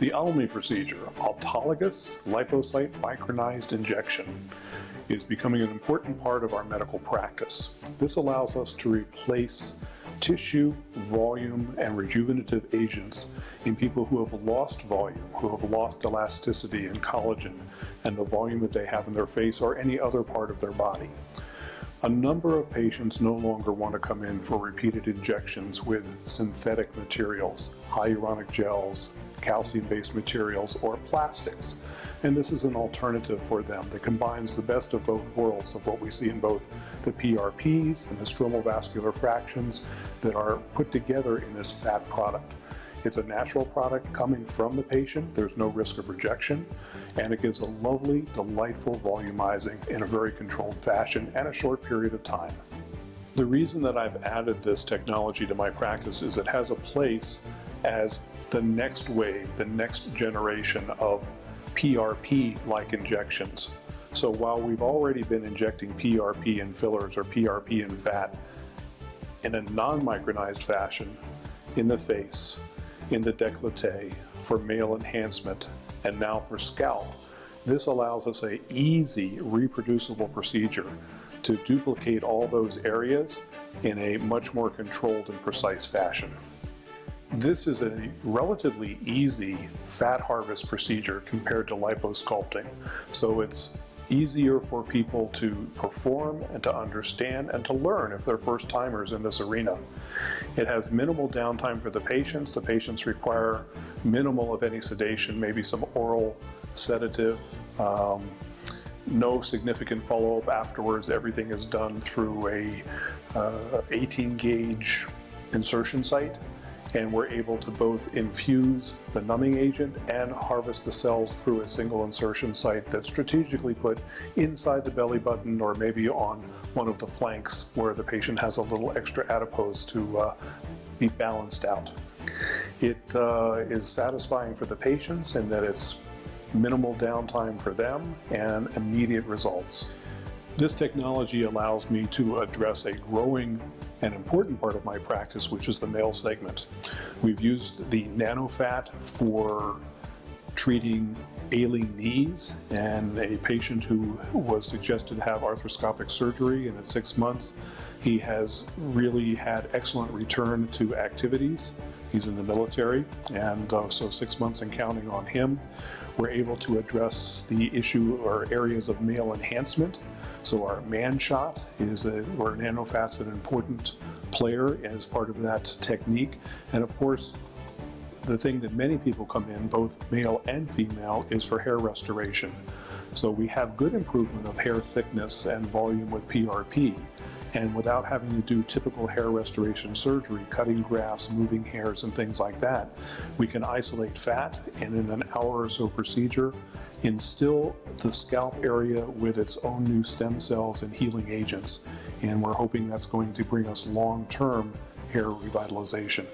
The ALMI procedure, autologous lipocyte micronized injection, is becoming an important part of our medical practice. This allows us to replace tissue, volume, and rejuvenative agents in people who have lost volume, who have lost elasticity and collagen and the volume that they have in their face or any other part of their body. A number of patients no longer want to come in for repeated injections with synthetic materials, hyaluronic gels, calcium-based materials, or plastics. And this is an alternative for them that combines the best of both worlds of what we see in both the PRPs and the stromal vascular fractions that are put together in this fat product. It's a natural product coming from the patient. There's no risk of rejection, and it gives a lovely, delightful volumizing in a very controlled fashion and a short period of time. The reason that I've added this technology to my practice is it has a place as the next wave, the next generation of PRP-like injections. So while we've already been injecting PRP in fillers or PRP in fat in a non-micronized fashion in the face, in the décolleté, for male enhancement, and now for scalp, this allows us an easy, reproducible procedure to duplicate all those areas in a much more controlled and precise fashion. This is a relatively easy fat harvest procedure compared to liposculpting, so it's easier for people to perform and to understand and to learn if they're first timers in this arena. It has minimal downtime for the patients. The patients require minimal of any sedation, maybe some oral sedative, no significant follow-up afterwards. Everything is done through a 18 gauge insertion site, and we're able to both infuse the numbing agent and harvest the cells through a single insertion site that's strategically put inside the belly button or maybe on one of the flanks where the patient has a little extra adipose to be balanced out. It is satisfying for the patients in that it's minimal downtime for them and immediate results. This technology allows me to address a growing and important part of my practice, which is the male segment. We've used the nanofat for treating ailing knees, and a patient who was suggested to have arthroscopic surgery, and at 6 months he has really had excellent return to activities. He's in the military, and so 6 months and counting on him. We're able to address the issue or areas of male enhancement. So our man shot is where nanofat's an important player as part of that technique. And of course, the thing that many people come in, both male and female, is for hair restoration. So we have good improvement of hair thickness and volume with PRP. And without having to do typical hair restoration surgery, cutting grafts, moving hairs, and things like that, we can isolate fat and in an hour or so procedure, instill the scalp area with its own new stem cells and healing agents. And we're hoping that's going to bring us long-term hair revitalization.